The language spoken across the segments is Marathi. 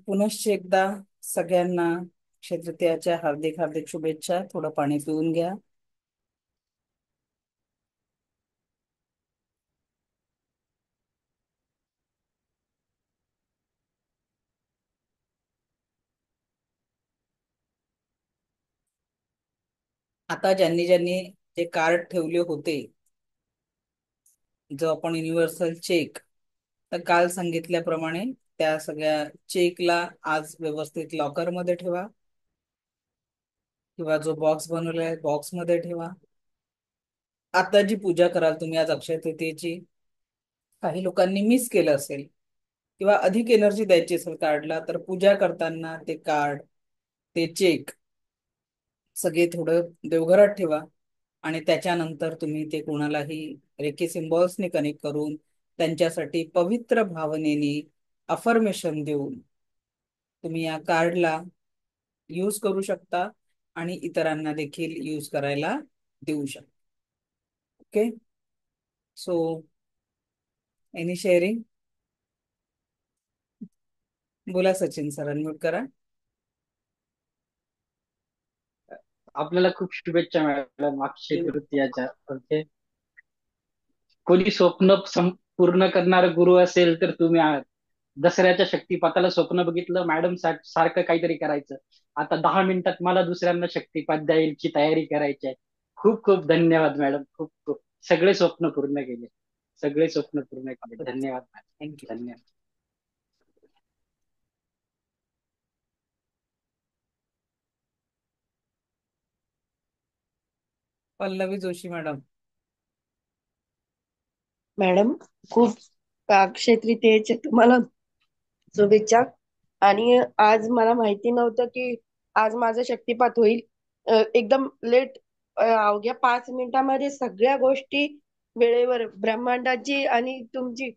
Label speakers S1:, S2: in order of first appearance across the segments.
S1: पुनश्च एकदा सगळ्यांना अक्षय तृतीयाच्या हार्दिक हार्दिक शुभेच्छा. थोडं पाणी पिऊन घ्या. आता ज्यांनी ज्यांनी जे कार्ड ठेवले होते, जो आपण युनिव्हर्सल चेक, तर काल सांगितल्याप्रमाणे त्या सगळ्या चेकला आज व्यवस्थित लॉकर मध्ये ठेवा, किंवा जो बॉक्स बनवलाय बॉक्स मध्ये ठेवा. आता जी पूजा कराल तुम्ही आज अक्षय तृतीयेची, काही लोकांनी मिस केलं असेल किंवा अधिक एनर्जी द्यायची असेल कार्डला, तर पूजा करताना ते कार्ड, ते चेक सगळे थोडं देवघरात ठेवा. आणि त्याच्यानंतर तुम्ही ते कोणालाही रेकी सिम्बॉल्सने कनेक्ट करून त्यांच्यासाठी पवित्र भावनेने अफर्मेशन देऊन तुम्ही या कार्डला यूज करू शकता आणि इतरांना देखील यूज करायला देऊ शकता. ओके. So any sharing? बोला सचिन सर, अनम्यूट करा.
S2: आपल्याला खूप शुभेच्छा मॅडम अक्षय तृतीयाच्या. ओके. कोणी स्वप्न पूर्ण करणारा गुरु असेल तर तुम्ही आहात. दसऱ्याच्या शक्तिपाताला स्वप्न बघितलं मॅडम, सारखं काहीतरी करायचं. आता 10 मिनिटात मला दुसऱ्यांना शक्तिपात द्यायची तयारी करायची आहे. खूप खूप धन्यवाद मॅडम. खूप खूप सगळे स्वप्न पूर्ण केले. सगळे स्वप्न पूर्ण केले. धन्यवाद
S1: थँक्यू.
S2: मॅडम. धन्यवाद.
S1: पल्लवी जोशी मॅडम.
S3: मॅडम, खूप अक्षय तृतीयेच्या तुम्हाला शुभेच्छा. आणि आज मला माहिती नव्हतं की आज माझा शक्तिपात होईल. एकदम लेट, अवघ्या 5 मिनिटांमध्ये सगळ्या गोष्टी वेळेवर, ब्रह्मांडाची आणि तुमची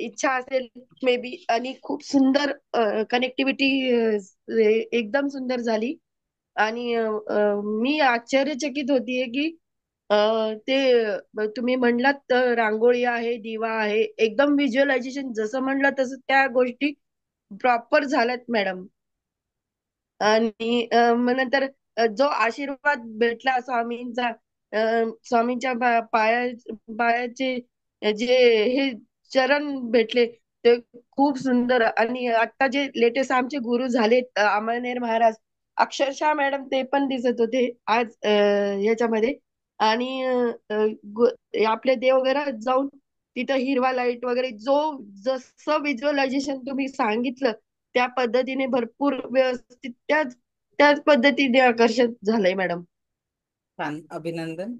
S3: इच्छा असेल मे बी, आणि खूप सुंदर कनेक्टिव्हिटी एकदम सुंदर झाली. आणि मी आश्चर्यचकित होतीये की ते तुम्ही म्हणलात रांगोळी आहे, दिवा आहे, एकदम व्हिज्युअलायझेशन जसं म्हणलं तसं त्या गोष्टी प्रॉपर झाल्यात मॅडम. आणि मग नंतर जो आशीर्वाद भेटला स्वामींचा, स्वामींच्या पायाचे जे हे चरण भेटले ते खूप सुंदर. आणि आता जे लेटेस्ट आमचे गुरु झाले अमळनेर महाराज, अक्षरशः मॅडम ते पण दिसत होते आज ह्याच्यामध्ये. आणि आपल्या देवघरात जाऊन तिथं हिरवा लाईट वगैरे, जो जसं व्हिज्युअलायझेशन तुम्ही सांगितलं त्या पद्धतीने भरपूर व्यवस्थित त्याच त्याच पद्धतीने आकर्षित झालंय मॅडम.
S1: छान, अभिनंदन.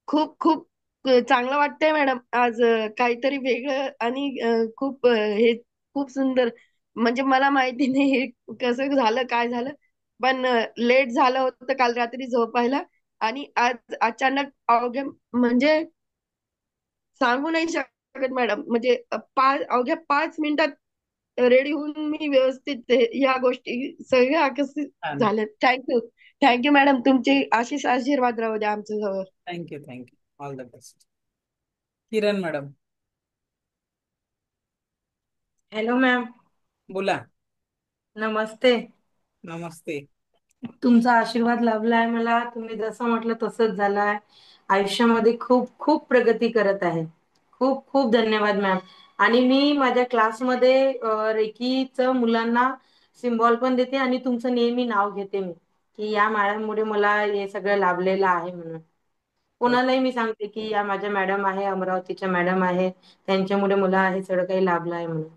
S3: खूप खूप चांगलं वाटतंय मॅडम आज. काहीतरी वेगळं आणि खूप हे खूप सुंदर. म्हणजे मला माहिती नाही हे कसं झालं, काय झालं, पण लेट झालं होतं काल रात्री झोपायला. आणि आज अचानक अवघ्या म्हणजे सांगू नाही शकत मॅडम. म्हणजे अवघ्या 5 मिनिटात रेडी होऊन मी व्यवस्थित या गोष्टी सगळ्या आकर्षित
S1: छान.
S3: झाल्या. थँक्यू. थँक्यू मॅडम, तुमचे आशीष आशीर्वाद राहू द्या आमच्या जवळ.
S1: Thank you. Thank you. All the best. Kiran madam.
S4: Hello ma'am.
S1: बोला.
S4: नमस्ते.
S1: नमस्ते.
S4: तुमचा आशीर्वाद लाभलाय मला. तुम्ही जसं म्हटलं तसंच झालंय. आयुष्यामध्ये खूप खूप प्रगती करत आहे. खूप खूप धन्यवाद मॅम. आणि मी माझ्या क्लासमध्ये रेकीचं मुलांना सिम्बॉल पण देते आणि तुमचं नेहमी नाव घेते मी, की या मॅडममुळे मला हे सगळं लाभलेलं आहे म्हणून. कोणालाही मी सांगते की या माझ्या मॅडम आहे, अमरावतीच्या मॅडम आहे, त्यांच्यामुळे मला हे सगळं काही लाभलं आहे म्हणून.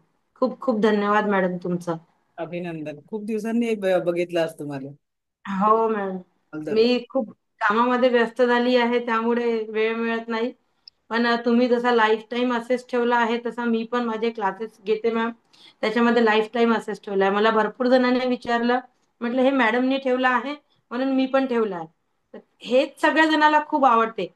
S4: खूप खूप धन्यवाद मॅडम तुमचं.
S1: अभिनंदन. खूप दिवसांनी बघितलं आज तुम्हाला.
S4: हो मॅम.
S1: All the best.
S4: मी खूप कामामध्ये व्यस्त झाली आहे, त्यामुळे वेळ मिळत नाही. पण तुम्ही जसा लाईफ टाईम असेच ठेवला आहे तसा मी पण माझे क्लासेस घेते मॅम. त्याच्यामध्ये लाईफ टाईम असेच ठेवला आहे. मला भरपूर जणांनी विचारलं, म्हटलं हे मॅडमने ठेवलं आहे म्हणून मी पण ठेवलं आहे. तर हेच सगळ्या जणाला खूप आवडते.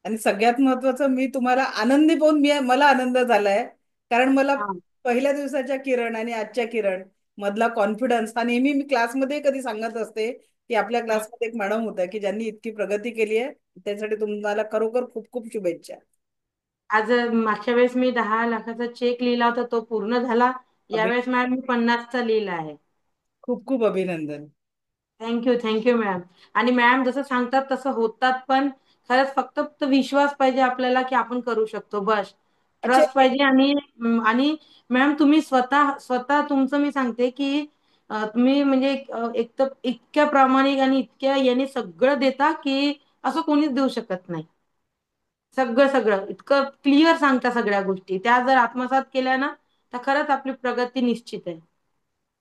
S1: आणि सगळ्यात महत्वाचं, मी तुम्हाला आनंदी पाहून मला आनंद झालाय. कारण मला
S4: हा.
S1: पहिल्या दिवसाच्या किरण आणि आजच्या किरण मधला कॉन्फिडन्स हा नेहमी मी क्लासमध्ये कधी सांगत असते की आपल्या क्लासमध्ये एक मॅडम होत्या की ज्यांनी इतकी प्रगती केली आहे. त्यासाठी तुम्हाला खरोखर खूप खूप शुभेच्छा.
S4: आज मागच्या वेळेस मी 10 लाखाचा चेक लिहिला होता, तो पूर्ण झाला.
S1: अभि
S4: यावेळेस मॅम मी 50चा लिहिला आहे.
S1: खूप खूप अभिनंदन.
S4: Thank you thank you ma'am. आणि मॅम जसं सांगतात तसं होतात पण. खरंच फक्त तो विश्वास पाहिजे आपल्याला की आपण करू शकतो बस.
S1: अच्छा,
S4: ट्रस्ट पाहिजे. आणि मॅम तुम्ही स्वतः स्वतः तुमचं मी सांगते की तुम्ही म्हणजे एक तर इतक्या प्रामाणिक आणि इतक्या याने सगळं देता की असं कोणीच देऊ शकत नाही. सगळं सगळं इतकं क्लिअर सांगता सगळ्या गोष्टी, त्या जर आत्मसात केल्या ना तर खरंच आपली प्रगती निश्चित आहे.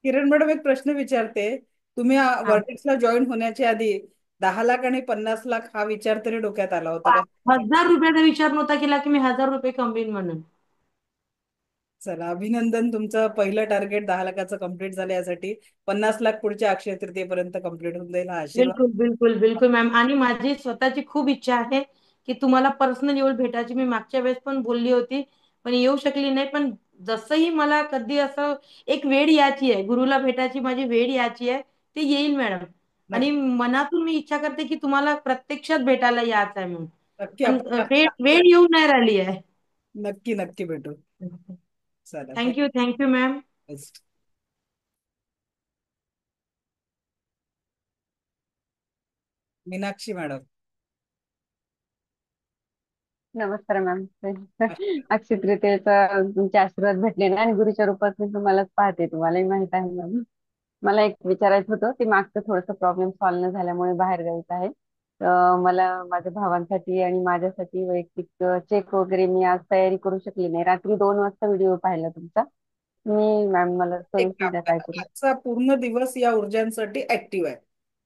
S1: किरण मॅडम, एक प्रश्न विचारते. तुम्ही
S4: हा.
S1: वर्टेक्सला जॉईन होण्याच्या आधी 10 लाख आणि 50 लाख हा विचार तरी डोक्यात आला होता का?
S4: 1000 रुपयाचा विचार नव्हता केला की मी 1000 रुपये कमवीन म्हणून.
S1: चला, अभिनंदन, तुमचं पहिलं टार्गेट 10 लाखाचं कम्प्लीट झालं. यासाठी 50 लाख पुढच्या अक्षय तृतीयेपर्यंत कम्प्लीट होऊन जाईल, हा आशीर्वाद.
S4: बिलकुल बिलकुल बिलकुल मॅम. आणि माझी स्वतःची खूप इच्छा आहे की तुम्हाला पर्सनल येऊन भेटायची. मी मागच्या वेळेस पण बोलली होती पण येऊ शकली नाही. पण जसंही मला कधी असं एक वेळ यायची आहे गुरुला भेटायची, माझी वेळ यायची आहे, ती येईल मॅडम. आणि
S1: नक्की
S4: मनातून मी इच्छा करते की तुम्हाला प्रत्यक्षात भेटायला यायचं आहे म्हणून.
S1: नक्की
S4: पण
S1: आपण
S4: वेळ येऊन नाही राहिली आहे.
S1: नक्की नक्की भेटू. चला,
S4: thank you thank you ma'am.
S1: Thank you. Meenakshi madam.
S5: नमस्कार मॅम. अक्षय तृतीयेचा तुमचे आशीर्वाद भेटले ना आणि गुरुच्या रूपात मी तुम्हालाच पाहते, तुम्हालाही माहित आहे मॅम. मला एक विचारायचं होतं, ते मागचं थोडंसं प्रॉब्लेम सॉल्व्ह न झाल्यामुळे बाहेर गावीत आहे. मला माझ्या भावांसाठी आणि माझ्यासाठी वैयक्तिक चेक वगैरे मी आज तयारी करू शकली नाही. रात्री 2 वाजता व्हिडिओ पाहिला तुमचा. मी मॅम मला
S1: एक
S5: सोल्युशन
S1: काम
S5: द्या, काय
S1: करा,
S5: करू?
S1: आजचा पूर्ण दिवस या ऊर्जांसाठी ऍक्टिव्ह आहे.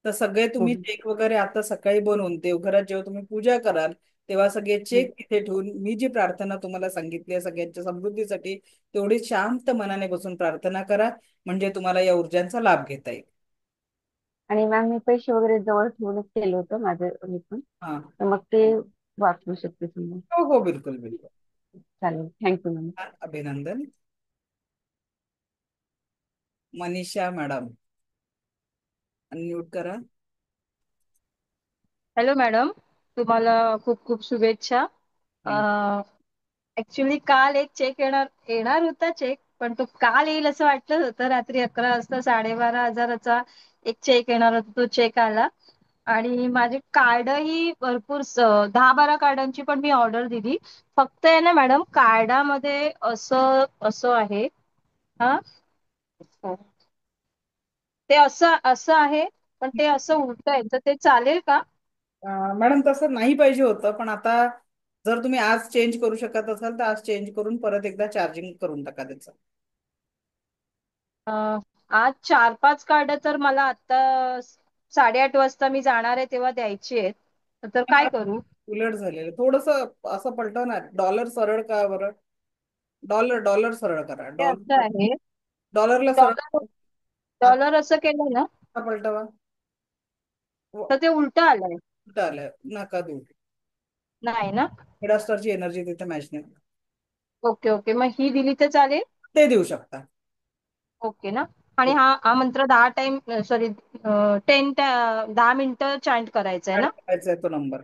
S1: तर सगळे
S5: हो.
S1: तुम्ही चेक वगैरे आता सकाळी बनवून देवघरात जेव्हा तुम्ही पूजा कराल तेव्हा सगळे
S5: हं.
S1: चेक तिथे ठेवून मी जी प्रार्थना तुम्हाला सांगितली आहे सगळ्यांच्या समृद्धीसाठी, तेवढी शांत मनाने बसून प्रार्थना करा. म्हणजे तुम्हाला या ऊर्जांचा लाभ घेता येईल.
S5: आणि मॅम मी पैसे वगैरे जवळ ठेवूनच केलं होतं माझं मी पण,
S1: हा.
S5: तर मग ते वापरू शकते तुम्ही?
S1: हो हो, बिलकुल बिलकुल.
S5: चालेल, थँक्यू मॅम.
S1: अभिनंदन. मनीषा मॅडम, अनम्यूट करा.
S6: हॅलो मॅडम, तुम्हाला खूप खूप शुभेच्छा.
S1: थँक्यू.
S6: ऍक्च्युली काल एक चेक येणार येणार होता चेक, पण तो काल येईल असं वाटलं होतं. रात्री 11 वाजता 12,500चा एक चेक येणार होता, तो चेक आला. आणि माझे कार्ड ही भरपूर 10-12 कार्डांची पण मी ऑर्डर दिली. फक्त आहे ना मॅडम, कार्डामध्ये असं असं आहे. हा, ते असं असं आहे, पण ते असं उलट आहे, तर ते चालेल का?
S1: मॅडम, तसं नाही पाहिजे होतं, पण आता जर तुम्ही आज चेंज करू शकत असाल तर आज चेंज करून परत एकदा चार्जिंग करून टाका त्याचं.
S6: आज 4-5 कार्ड तर मला आता 8:30 वाजता मी जाणार आहे तेव्हा द्यायची आहेत. तर काय करू?
S1: उलट झालेलं थोडस असं पलटव ना. डॉलर सरळ का बरं? डॉलर डॉलर सरळ करा.
S6: ते असं आहे.
S1: डॉलरला सरळ.
S6: डॉलर डॉलर असं केलं ना
S1: आता पलटवा.
S6: तर ते उलट आलंय.
S1: उलट आलंय, नका देऊ.
S6: नाही ना?
S1: मेडास्टारची एनर्जी तिथे मॅच नाही.
S6: ओके ओके, मग ही दिली तर चालेल?
S1: ते देऊ शकता.
S6: ओके ना? आणि
S1: हो,
S6: हा हा मंत्र 10 टाइम, सॉरी, 10 मिनिटं चॅन्ट करायचा आहे
S1: ऍड
S6: ना?
S1: करायचा आहे तो नंबर.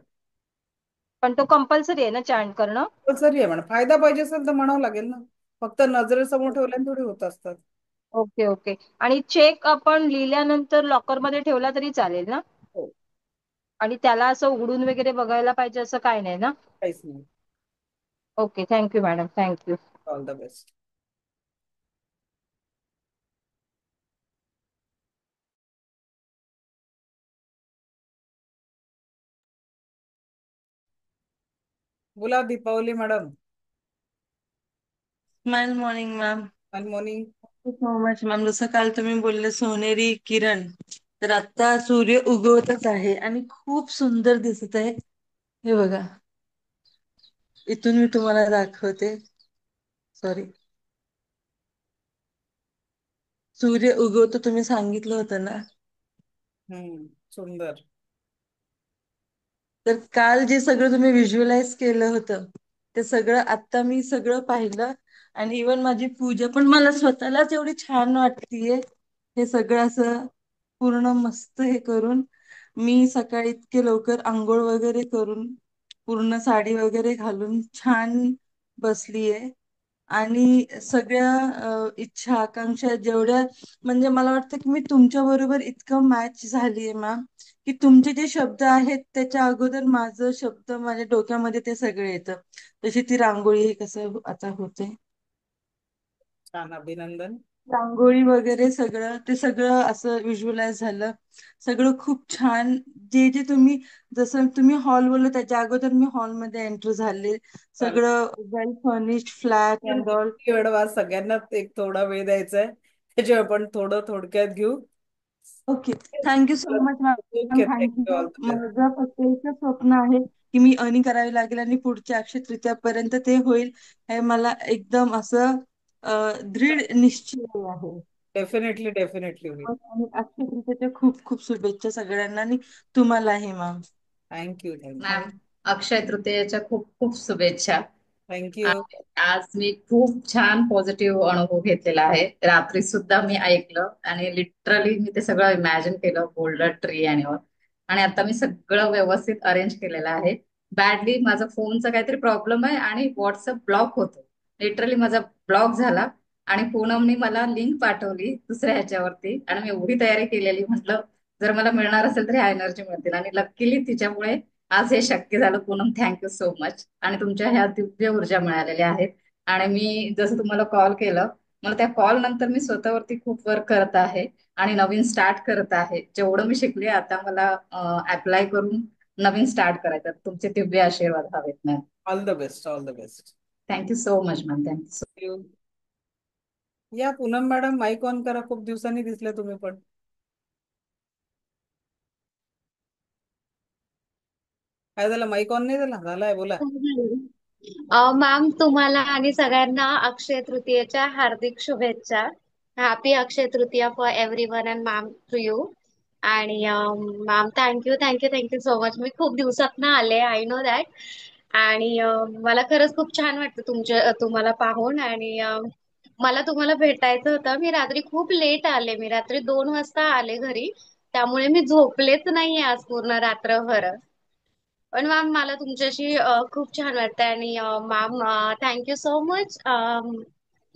S6: पण तो कंपल्सरी आहे ना चॅन्ट करणं?
S1: कंपल्सरी आहे म्हणा. फायदा पाहिजे असेल तर म्हणावं लागेल ना. फक्त नजरेसमोर ठेवल्याने थोडी होत असतात.
S6: Okay okay. आणि चेक आपण लिहिल्यानंतर लॉकरमध्ये ठेवला तरी चालेल ना?
S1: हो,
S6: आणि त्याला असं उघडून वगैरे बघायला पाहिजे असं काय नाही ना?
S1: काहीच नाही.
S6: Okay, thank you madam, thank you.
S1: All the best. बोला Deepawali madam.
S7: Smile morning ma'am.
S1: Good morning.
S7: So much ma'am. जसं काल तुम्ही बोलले सोनेरी किरण, तर आता सूर्य उगवतच आहे आणि खूप सुंदर दिसत आहे. हे बघा, इथून मी तुम्हाला दाखवते. सॉरी, सूर्य उगवतो तुम्ही सांगितलं होतं ना.
S1: सुंदर.
S7: तर काल जे सगळं तुम्ही व्हिज्युअलाइज केलं होतं ते सगळं आता मी सगळं पाहिलं. आणि इवन माझी पूजा पण मला स्वतःलाच एवढी छान वाटतीये. हे सगळं असं पूर्ण मस्त हे करून मी सकाळी इतके लवकर आंघोळ वगैरे करून पूर्ण साडी वगैरे घालून छान बसलीये. आणि सगळ्या इच्छा आकांक्षा जेवढ्या, म्हणजे मला वाटतं की मी तुमच्या बरोबर इतकं मॅच झालीये मॅम, की तुमचे जे शब्द आहेत त्याच्या अगोदर माझं शब्द माझ्या डोक्यामध्ये ते सगळे येतं. जशी ती रांगोळी हे कसं आता होते,
S1: छान, अभिनंदन.
S7: रांगोळी वगैरे सगळं ते सगळं असं व्हिज्युअलाइज झालं. सगळं खूप छान. जे जे तुम्ही, जसं तुम्ही हॉल बोलले त्याच्या अगोदर मी हॉलमध्ये एंटर झाले.
S1: चालेल.
S7: सगळं वेल फर्निश्ड फ्लॅट अँड ऑल.
S1: वेळ वाज सगळ्यांनाच एक थोडा वेळ द्यायचा आहे, त्याच्या आपण थोडं थोडक्यात घेऊ.
S7: Okay, thank you so much ma'am,
S1: okay, thank you.
S7: Thank you.
S1: All the best.
S7: माझं फक्त एकच स्वप्न आहे की मी अर्निंग करावी लागेल आणि पुढच्या अक्षय तृतीयापर्यंत ते होईल, हे मला एकदम असं दृढ निश्चय आहे.
S1: डेफिनेटली डेफिनेटली होईल.
S7: आणि अक्षय तृतीयेच्या खूप खूप शुभेच्छा सगळ्यांना आणि तुम्हालाही मॅम.
S1: थँक्यू थँक्यू
S8: मॅम, अक्षय तृतीयेच्या खूप खूप शुभेच्छा.
S1: थँक्यू.
S8: आज मी खूप छान पॉझिटिव्ह अनुभव घेतलेला आहे. रात्री सुद्धा मी ऐकलं आणि लिटरली मी ते सगळं इमॅजिन केलं, बोल्डर ट्री आणि all. आणि आता मी सगळं व्यवस्थित अरेंज केलेलं आहे. बॅडली माझा फोनचा काहीतरी प्रॉब्लेम आहे आणि व्हॉट्सअप ब्लॉक होतो. लिटरली माझा ब्लॉक झाला आणि पूनमनी मला लिंक पाठवली दुसऱ्या ह्याच्यावरती आणि मी एवढी तयारी केलेली, म्हटलं जर मला मिळणार असेल तर ह्या एनर्जी मिळतील आणि लकीली तिच्यामुळे आज हे शक्य झालं. Poonam, thank you so much. आणि तुमच्या ह्या दिव्य ऊर्जा मिळालेल्या आहेत. आणि मी जसं तुम्हाला कॉल केलं, मला त्या कॉल नंतर मी स्वतःवरती खूप वर्क करत आहे आणि नवीन स्टार्ट करत आहे. जेवढं मी शिकले आता मला अप्लाय करून नवीन स्टार्ट करायचं. तुमचे दिव्य आशीर्वाद हवेत ma'am.
S1: All the best, all the best.
S8: Thank you so much ma'am, thank you so.
S1: या पूनम मॅडम, माईक ऑन करा. खूप दिवसांनी दिसले तुम्ही पण. काय झालं, माईक ऑन नाही झाला? झालाय, बोला.
S9: मॅम, तुम्हाला आणि सगळ्यांना अक्षय तृतीयेच्या हार्दिक शुभेच्छा. Happy Akshaya Tritiya for everyone and ma'am to you. आणि ma'am, thank you thank you thank you so much. मी खूप दिवसातनं आले, आय नो दॅट. आणि मला खरंच खूप छान वाटतं तुम्हाला पाहून. आणि मला तुम्हाला भेटायचं होतं. मी रात्री खूप लेट आले, मी रात्री 2 वाजता आले घरी, त्यामुळे मी झोपलेच नाही आज पूर्ण रात्रभर. पण मॅम, मला तुमच्याशी खूप छान वाटतंय. आणि मॅम, थँक्यू सो मच.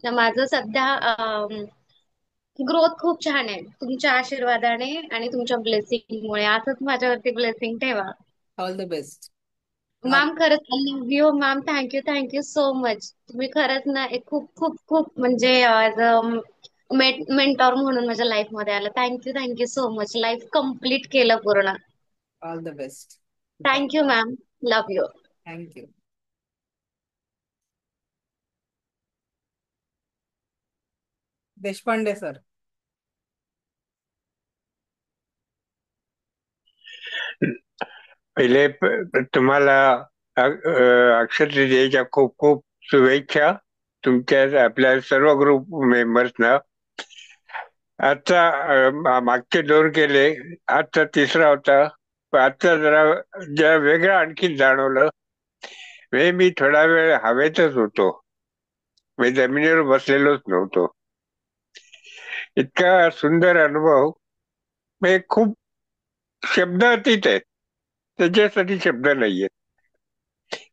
S9: माझं सध्या ग्रोथ खूप छान आहे तुमच्या आशीर्वादाने आणि तुमच्या ब्लेसिंगमुळे. असंच माझ्यावरती ब्लेसिंग ठेवा.
S1: All the best.
S9: मॅम, खरंच I love you ma'am. Thank you thank you so much. तुम्ही खरंच ना एक खूप खूप खूप म्हणजे मेंटॉर म्हणून माझ्या लाईफ मध्ये आलं. Thank you thank you so much. Life complete केलं पूर्ण.
S1: All the best.
S9: Thank you ma'am. Love you.
S1: Thank you. Deshpande sir.
S10: पहिले तुम्हाला अक्षय तृतीयेच्या खूप खूप शुभेच्छा तुमच्या आपल्या सर्व ग्रुप मेंबर्सना. आता मागचे 2 केले, आजचा तिसरा होता. आजचा जरा वेगळं आणखी जाणवलं. मी थोडा वेळ हवेतच होतो, मी जमिनीवर बसलेलोच नव्हतो. इतका सुंदर अनुभव, म्हणजे खूप शब्द अतीत आहेत, त्याच्यासाठी शब्द नाहीये,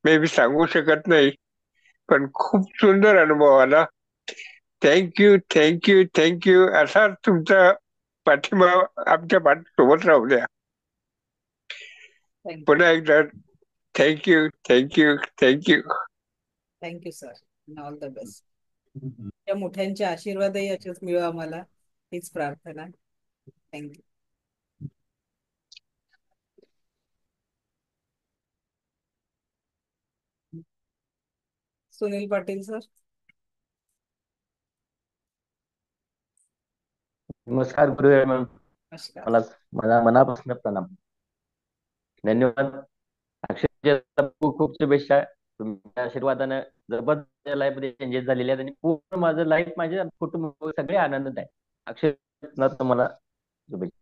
S10: मी सांगू शकत नाही. पण खूप सुंदर अनुभव आला. Thank you thank you thank you. असाच तुमचा पाठिंबा आमच्या सोबत राहू द्या. पुन्हा एकदा thank you thank you thank you.
S1: Thank you sir. All the best. त्या मोठ्यांचे आशीर्वादही असेच मिळो आम्हाला, हीच प्रार्थना. थँक्यू. सुनील पाटील सर.
S11: नमस्कार गुरुदेव मॅम.
S1: नमस्कार.
S11: मला माझा मनापासून प्रणाम. धन्यवाद. अक्षय खूप खूप शुभेच्छा. तुमच्या आशीर्वादाने जबरदस्त लाईफ मध्ये चेंजेस झालेले आहेत आणि पूर्ण माझं लाईफ, माझे कुटुंब सगळे आनंदात आहे. अक्षय तुम्हाला शुभेच्छा.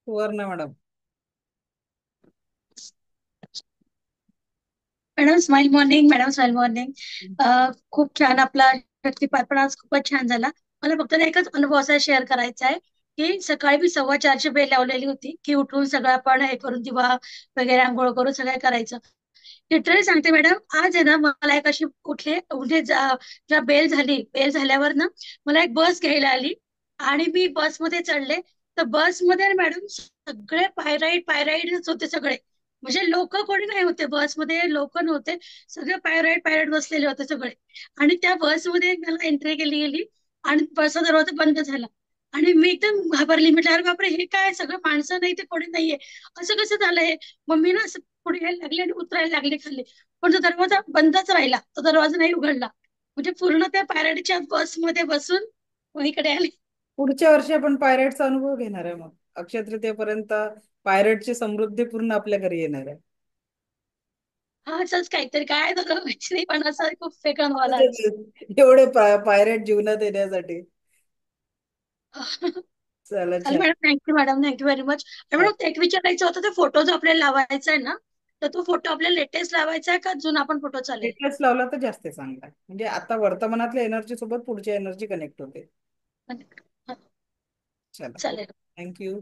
S1: Suvarna madam.
S12: Madam smile morning. Madam smile morning. खूप छान आपला शक्तिपात पण आज खूपच छान झाला. मला फक्त ना एकच अनुभव असा शेअर करायचा आहे की सकाळी मी 4:15ची बेल लावलेली होती की उठून सगळं आपण हे करून दिवा वगैरे आंघोळ करून सगळं करायचं. लिटरली सांगते मॅडम, आज आहे ना मला एक अशी कुठले म्हणजे जेव्हा बेल झाल्यावर ना मला एक बस घ्यायला आली आणि मी बसमध्ये चढले. तर बसमध्ये मॅडम सगळे पायराईडच होते सगळे. म्हणजे लोक कोणी नाही होते बसमध्ये, लोक नव्हते, सगळे पायराईड पायराईड बसलेले होते सगळे. आणि त्या बसमध्ये मला एंट्री केली गेली आणि बसचा दरवाजा बंद झाला. आणि मी एकदम घाबरली, म्हटलं अरे बापरे, हे काय सगळं माणसं नाही ते कोणी नाहीये, असं कसं झालं हे. मग मी ना असं पुढे यायला लागले आणि उतरायला लागले खाली. पण तो दरवाजा बंदच राहिला, तो दरवाजा नाही उघडला. म्हणजे पूर्ण त्या पॅरेडच्या बसमध्ये बसून मग इकडे आले.
S1: पुढच्या वर्षी आपण पायरेटचा अनुभव घेणार आहे. मग अक्षय तृतीयेपर्यंत पायरेटची समृद्धी पूर्ण आपल्या घरी येणार आहे.
S12: हा असंच काहीतरी, काय झालं माहिती नाही, पण असं खूप वेगळं मला आज.
S1: एवढे पायरेट जीवनात येण्यासाठी. चला
S12: चालेल
S1: छान.
S12: Madam, thank you madam, thank you very much. Madam एक विचारायचं होतं, ते फोटो जो आपल्याला लावायचा आहे ना, तर तो फोटो आपल्याला लेटेस्ट लावायचा आहे का जुना आपण फोटो चालेल?
S1: लेटेस्ट लावला तर जास्त चांगला आहे. म्हणजे आता वर्तमानातल्या एनर्जी सोबत पुढची एनर्जी कनेक्ट होते.
S12: हा,
S1: चला,
S12: चालेल.
S1: थँक्यू.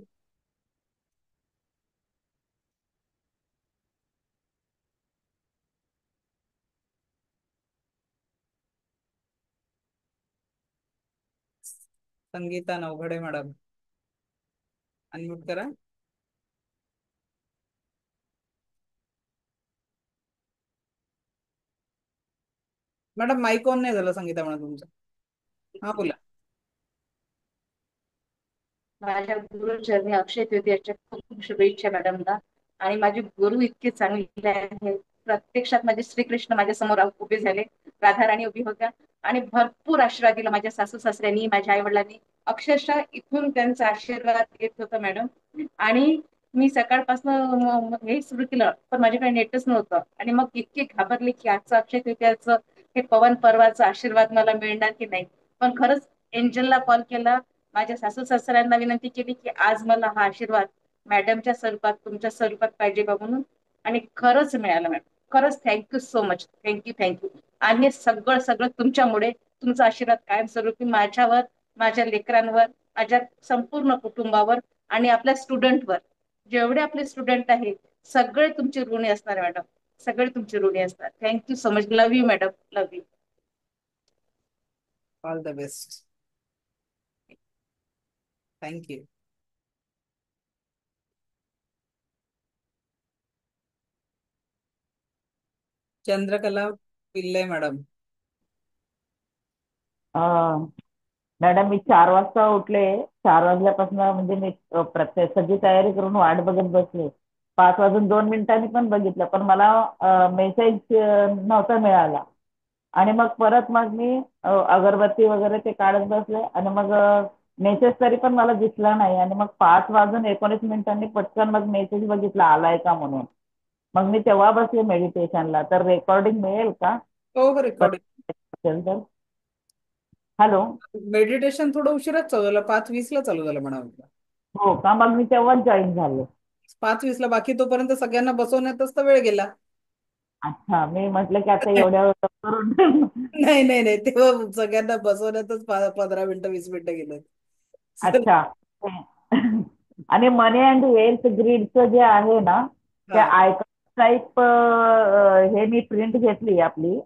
S1: संगीता नवघडे मॅडम, अनम्यूट करा. मॅडम माईक ऑन नाही झालं संगीता मॅडम तुमचं. हा बोला.
S8: माझ्या गुरुचरणी अक्षय तृतीयाच्या खूप खूप शुभेच्छा मॅडमला. आणि माझे गुरु इतके चांगले आहेत, प्रत्यक्षात माझे श्रीकृष्ण माझ्या समोर उभे झाले, राधाराणी उभी होत्या आणि भरपूर आशीर्वाद दिला माझ्या सासू सासऱ्यांनी, माझ्या आई वडिलांनी. अक्षरशः इथून त्यांचा आशीर्वाद येत होता मॅडम. आणि मी सकाळपासून हे सुरू केलं पण माझ्याकडे नेटच नव्हतं आणि मग इतके घाबरले की आजचं अक्षय तृतीयाचं हे पवन पर्वाचा आशीर्वाद मला मिळणार की नाही. पण खरंच एंजलला कॉल केला, माझ्या सासू सासऱ्यांना विनंती केली की आज मला हा आशीर्वाद मॅडमच्या स्वरूपात तुमच्या स्वरूपात पाहिजे बा म्हणून. आणि खरंच मिळालं मॅडम. खरंच thank you so much, thank you thank you. आणि हे सगळं सगळं तुमच्यामुळे, तुमचा आशीर्वाद कायमस्वरूपी माझ्यावर, माझ्या लेकरांवर, माझ्या संपूर्ण कुटुंबावर आणि आपल्या स्टुडंटवर, जेवढे आपले स्टुडंट आहेत सगळे तुमचे ऋणी असणार मॅडम, सगळे तुमचे ऋणी असणार. Thank you so much. Love you madam, love you.
S1: All the best. Thank you. Chandrakala पिल्ले मॅडम.
S13: मॅडम मी 4 वाजता उठले. 4 वाजल्यापासून म्हणजे मी प्रत्येक सगळी तयारी करून वाट बघत बसले. 5 वाजून 2 मिनिटांनी पण बघितलं पण मला मेसेज नव्हता मिळाला. आणि मग परत मग मी अगरबत्ती वगैरे ते काढत बसले आणि मग मेसेज तरी पण मला दिसला नाही. आणि मग 5 वाजून 19 मिनिटांनी पटकन मग मेसेज बघितला आलाय का म्हणून. मग मी तेव्हा बसले मेडिटेशनला. तर रेकॉर्डिंग मिळेल का?
S1: हो हो, रेकॉर्डिंग.
S13: असेल तर. हॅलो.
S1: मेडिटेशन थोडं उशिराच चालू झालं, 5:20ला चालू झालं म्हणा.
S13: हो का, मग मी तेव्हाच जॉईन झाले.
S1: 5:20ला, बाकी तोपर्यंत सगळ्यांना बसवण्यातच तर वेळ गेला.
S13: अच्छा, मी म्हटलं की आता एवढ्या वेळ करून
S1: नाही नाही नाही, तेव्हा सगळ्यांना बसवण्यातच 15 मिनिटं 20 मिनिटं गेले.
S13: अच्छा. आणि मनी अँड वेल्थ ग्रीडचं जे आहे ना, ते
S1: हा,
S13: आयकॉन टाईप हे मी प्रिंट घेतली आपली.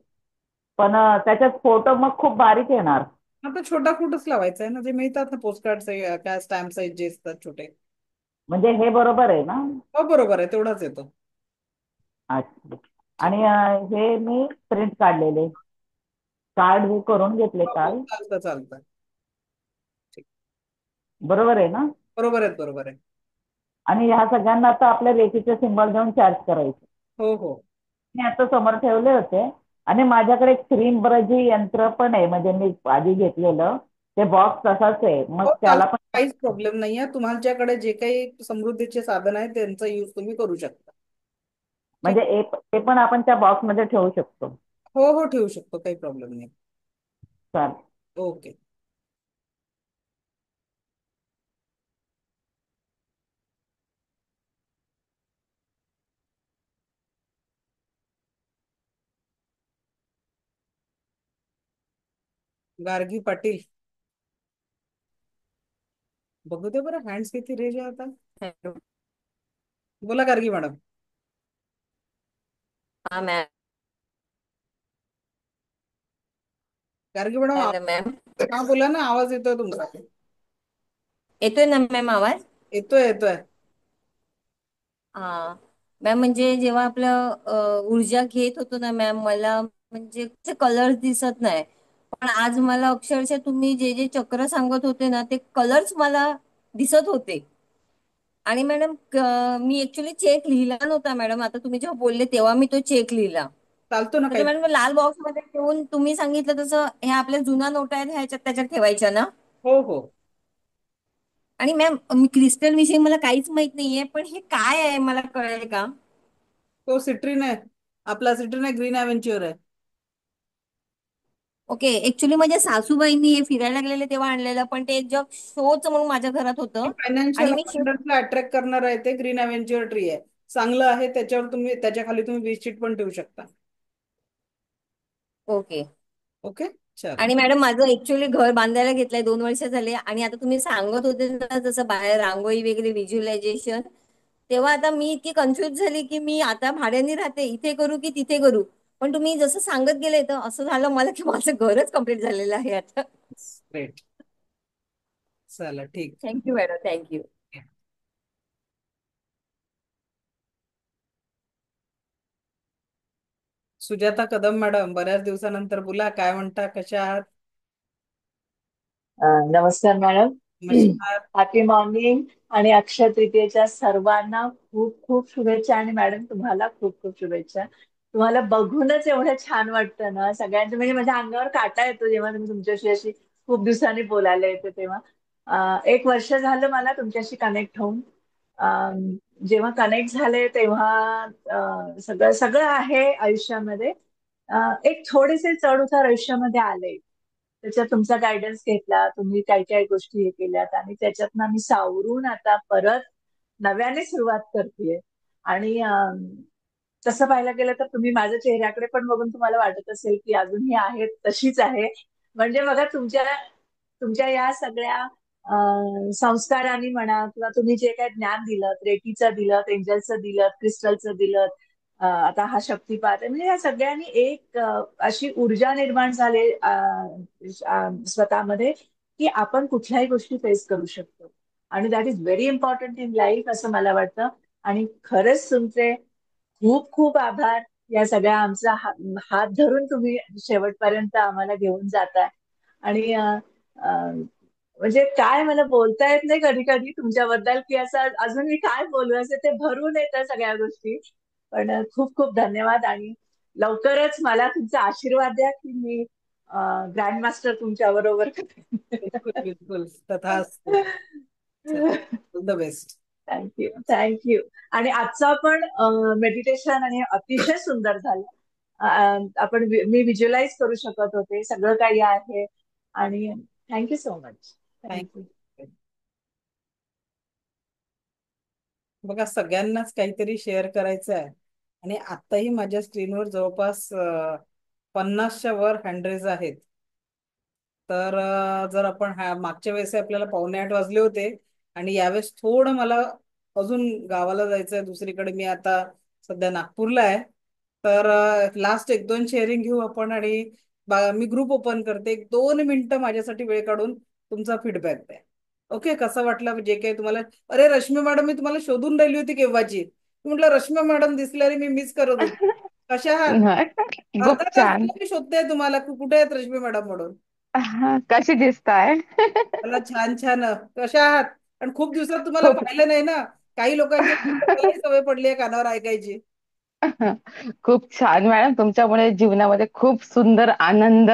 S13: पण त्याच्यात फोटो मग खूप बारीक येणार.
S1: आता छोटा फुटच लावायचा आहे ना, जे मिळतात ना पोस्ट कार्ड काय स्टॅम्प साईज जे असतात छोटे.
S13: म्हणजे हे बरोबर आहे ना?
S1: हो बरोबर आहे, तेवढाच येतो.
S13: अच्छा.
S1: ठीक
S13: आणि
S1: आहे.
S13: हे मी प्रिंट काढलेले कार्ड हे करून घेतले
S1: हो हो,
S13: काल.
S1: चालतं चालतं. ठीक.
S13: बरोबर आहे ना?
S1: बरोबर आहे, बरोबर आहे.
S13: आणि ह्या सगळ्यांना आता आपल्या रेखीचे सिंबल देऊन चार्ज करायचे.
S1: हो हो.
S13: मी आता समोर ठेवले होते. आणि माझ्याकडे एक श्रींबरजी यंत्र पण आहे, म्हणजे मी आधी घेतलेलं ते बॉक्स तसाच आहे. मग
S1: हो
S13: त्याला
S1: चालतं,
S13: पण
S1: काहीच प्रॉब्लेम नाही आहे. तुमच्याकडे जे काही समृद्धीचे साधन आहे त्यांचा यूज तुम्ही करू शकता. ठीक.
S13: म्हणजे ते पण आपण त्या बॉक्समध्ये ठेवू शकतो.
S1: हो हो, ठेवू शकतो, काही प्रॉब्लेम नाही.
S13: चालेल.
S1: ओके. गार्गी पाटील. बघू दे बरं हँड्स किती रेज आहे आता.
S14: हॅलो.
S1: बोला गार्गी मॅडम.
S14: हा ma'am.
S1: Gargi madam
S14: hello ma'am.
S1: हा बोला ना, आवाज येतोय तुमचा.
S14: येतोय ना मॅम आवाज?
S1: येतोय येतोय.
S14: हा मॅम, म्हणजे जेव्हा आपलं ऊर्जा घेत होतो ना मॅम, मला म्हणजे कलर दिसत नाही. पण आज मला अक्षरशः तुम्ही जे जे चक्र सांगत होते ना, ते कलर्स मला दिसत होते. आणि मॅडम मी ऍक्च्युली चेक लिहिला नव्हता मॅडम, आता तुम्ही जेव्हा बोलले तेव्हा मी तो चेक लिहिला.
S1: चालतो ना
S14: तर ते
S1: काही.
S14: मॅडम लाल बॉक्स मध्ये ठेवून तुम्ही सांगितलं तसं, ह्या आपल्या जुन्या नोटा आहेत ह्याच्यात त्याच्यात ठेवायच्या ना?
S1: हो हो.
S14: आणि मॅम मी क्रिस्टल विषयी मला काहीच माहित नाहीये, पण हे काय आहे मला कळेल का?
S1: तो सिट्रीन आहे, आपला सिट्रीन आहे, ग्रीन ॲव्हेंच्युअर आहे.
S14: ओके. ऍक्च्युली माझ्या सासूबाईंनी हे फिरायला लागलेले तेव्हा आणलेलं, पण ते एक जग शोच म्हणून माझ्या घरात होतं.
S1: फायनान्शियल
S14: आणि मी
S1: अबंडन्सला अट्रॅक्ट करणार आहे ते ग्रीन ॲव्हेंच्युअर ट्री आहे. चांगलं आहे, त्याच्यावर तुम्ही त्याच्या खाली तुम्ही वीज पण ठेवू शकता.
S14: ओके.
S1: ओके चलो.
S14: आणि मॅडम माझं ऍक्च्युली घर बांधायला घेतलंय, 2 वर्ष झाले. आणि आता तुम्ही सांगत होते ना जसं बाहेर रांगोळी वगैरे व्हिज्युअलायझेशन, तेव्हा आता मी इतकी कन्फ्युज झाली की मी आता भाड्याने राहते, इथे करू की तिथे करू. पण तुम्ही जसं सांगत गेले तर असं झालं मला की माझं घरच कम्प्लीट झालेलं आहे आता.
S1: ग्रेट. चला ठीक.
S14: Thank you madam, thank you.
S1: Sujata Kadam madam, बऱ्याच दिवसानंतर बोला, काय म्हणता, कशा आहात?
S13: नमस्कार मॅडम.
S1: नमस्कार.
S13: Happy morning. आणि अक्षय तृतीयेच्या सर्वांना खूप खूप शुभेच्छा. आणि मॅडम तुम्हाला खूप खूप शुभेच्छा. तुम्हाला बघूनच एवढं छान वाटतं ना सगळ्यांचं, म्हणजे माझ्या अंगावर काटा येतो जेव्हा तुम्ही तुमच्याशी अशी खूप दिवसांनी बोलायला येते तेव्हा. 1 वर्ष झालं मला तुमच्याशी कनेक्ट होऊन. अं, जेव्हा कनेक्ट झाले तेव्हा सगळं सगळं आहे आयुष्यामध्ये. एक थोडेसे चढ उतार आयुष्यामध्ये आले, त्याच्यात तुमचा गायडन्स घेतला, तुम्ही काही काही गोष्टी हे केल्यात आणि त्याच्यातनं आम्ही सावरून आता परत नव्याने सुरुवात करतेय. आणि तसं पाहायला गेलं तर तुम्ही माझ्या चेहऱ्याकडे पण बघून तुम्हाला वाटत असेल की अजूनही आहे तशीच आहे. म्हणजे बघा तुमच्या तुमच्या या सगळ्या संस्कारांनी म्हणा, किंवा तुम्ही जे काही ज्ञान दिलं, रेकीचं दिलं, एंजलचं दिलं, क्रिस्टलचं दिलं, आता हा शक्तिपात आहे, म्हणजे या सगळ्यांनी एक अशी ऊर्जा निर्माण झाली स्वतःमध्ये की आपण कुठल्याही गोष्टी फेस करू शकतो. आणि that is very important in life असं मला वाटतं. आणि खरंच तुमचे खूप खूप आभार. या सगळ्या आमचा हात धरून तुम्ही शेवटपर्यंत आम्हाला घेऊन जाताय. आणि म्हणजे काय मला बोलता येत नाही कधी कधी तुमच्याबद्दल, की असं अजून मी काय बोलू, असं ते भरून येतं सगळ्या गोष्टी. पण खूप खूप धन्यवाद. आणि लवकरच मला तुमचा आशीर्वाद द्या की मी ग्रँड मास्टर तुमच्या बरोबर.
S1: बिलकुल बिलकुल तथास्तु. All the best.
S13: Thank you thank you. आणि आजचा पण मेडिटेशन आणि अतिशय सुंदर झालं. मी व्हिज्युअलाइज करू शकत होते सगळं काही आहे. आणि thank you so much. Thank you.
S1: Thank you. बघा सगळ्यांनाच काहीतरी शेअर करायचं आहे. आणि आताही माझ्या स्क्रीनवर जवळपास 50च्या वर हँडरेज आहेत. तर जर आपण मागच्या वेळेस आपल्याला 7:45 वाजले होते, आणि यावेळेस थोडं मला अजून गावाला जायचंय दुसरीकडे, मी आता सध्या नागपूरला आहे. तर लास्ट 1-2 शेअरिंग घेऊ आपण. आणि मी ग्रुप ओपन करते, 1-2 मिनिटं माझ्यासाठी वेळ काढून तुमचा फीडबॅक द्या. ओके, कसं वाटलं जे काही तुम्हाला. अरे रश्मी मॅडम, मी तुम्हाला शोधून राहिली होती केव्हाची. म्हटलं रश्मी मॅडम दिसल्या रे, मी मिस करत होती. कशा आहात?
S15: खूप
S1: अर्धा तास
S15: छान.
S1: झाला मी शोधते तुम्हाला, कुठे आहेत रश्मी मॅडम म्हणून.
S15: कशी दिसताय?
S1: मला छान छान. कशा आहात? आणि खूप दिवसात तुम्हाला
S15: खूप
S1: पाहिलं नाही ना. काही लोकांच्या मलाही सवय पडली आहे कानावर ऐकायची.
S15: खूप छान मॅडम. तुमच्यामुळे जीवनामध्ये खूप सुंदर आनंद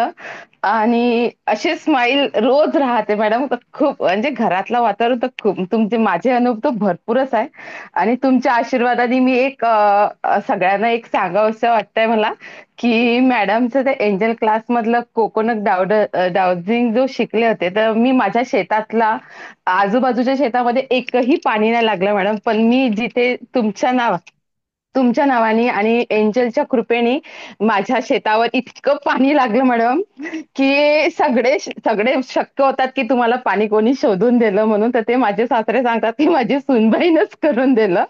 S15: आणि अशी स्माइल रोज राहते मॅडम. तर खूप म्हणजे घरातलं वातावरण तर खूप, तुमचे माझे अनुभव तर भरपूरच आहे. आणि तुमच्या आशीर्वादाने मी एक सगळ्यांना एक सांगावंसं वाटतंय मला, की मॅडमचं ते एंजल क्लास मधलं कोकोनट डाउजिंग जो शिकले होते, तर मी माझ्या शेतातला आजूबाजूच्या शेतामध्ये एकही पाणी नाही लागलं मॅडम. पण मी जिथे तुमच्या नाव तुमच्या नावाने आणि एंजलच्या कृपेने माझ्या शेतावर इतकं पाणी लागलं मॅडम, की सगळे सगळे शक्य होतात की तुम्हाला पाणी कोणी शोधून दिलं म्हणून. तर ते माझे सासरे सांगतात की माझी सुनबाईनच करून दिलं.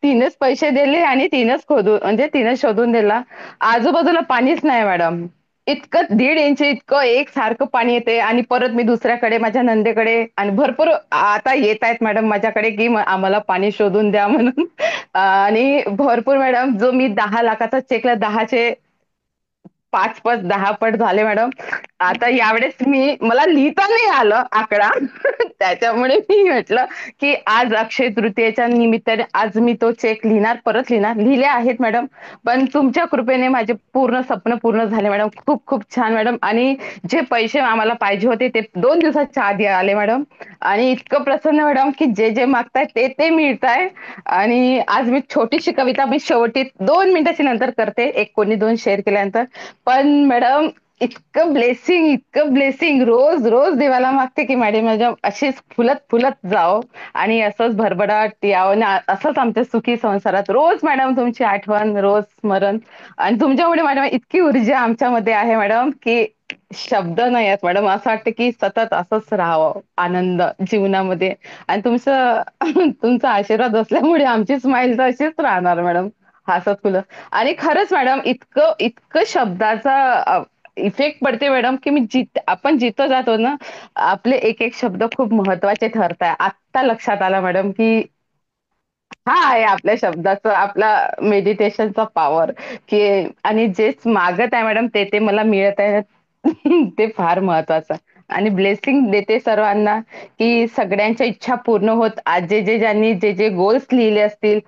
S15: तिनेच पैसे दिले आणि तिनेच खोदून म्हणजे तिने शोधून दिला. आजूबाजूला पाणीच नाही मॅडम. इतकं 1.5 इंच इतकं एकसारखं पाणी येते आणि परत मी दुसऱ्याकडे माझ्या नंदेकडे आणि भरपूर आता येत आहेत मॅडम माझ्याकडे की आम्हाला पाणी शोधून द्या म्हणून. आणि भरपूर मॅडम जो मी 10 लाखाचा चेकला 10चे 5 पट 10 पट झाले मॅडम. आता यावेळेस मला लिहिता नाही आलं आकडा. त्याच्यामुळे मी म्हटलं की आज अक्षय तृतीयेच्या निमित्ताने आज मी तो चेक लिहिणार, परत लिहिणार. लिहिले आहेत मॅडम, पण तुमच्या कृपेने माझे पूर्ण स्वप्न पूर्ण झाले मॅडम. खूप खूप छान मॅडम. आणि जे पैसे आम्हाला पाहिजे होते ते 2 दिवसाच्या आधी आले मॅडम. आणि इतकं प्रसन्न मॅडम की जे जे मागताय ते ते मिळताय. आणि आज मी छोटीशी कविता मी शेवटी 2 मिनिटाची नंतर करते, एक कोणी दोन शेअर केल्यानंतर. पण मॅडम इतकं ब्लेसिंग रोज रोज देवाला मागते की मॅडम माझ्या अशीच फुलत फुलत जाओ आणि असंच भरभराट यावं आणि असंच आमच्या सुखी संसारात रोज मॅडम तुमची आठवण, रोज स्मरण. आणि तुमच्यामुळे मॅडम इतकी ऊर्जा आमच्यामध्ये आहे मॅडम की शब्द नाही आहेत मॅडम. असं वाटतं की सतत असंच राहावं आनंद जीवनामध्ये. आणि तुमचा आशीर्वाद असल्यामुळे आमची स्माईल तर अशीच राहणार मॅडम, हसत फुलं. आणि खरंच मॅडम इतकं इतकं शब्दाचा इफेक्ट पडते मॅडम की आपण जिथं जातो ना आपले एक एक शब्द खूप महत्वाचे ठरताय. आत्ता लक्षात आलं मॅडम की हा आहे आपल्या शब्दाचं आपला मेडिटेशनचा पॉवर की आणि जेच मागत आहे मॅडम ते ते मला मिळत आहे. ते फार महत्वाचं. आणि ब्लेसिंग देते सर्वांना की सगळ्यांच्या इच्छा पूर्ण होत. आज ज्यांनी जे गोल्स लिहिले असतील,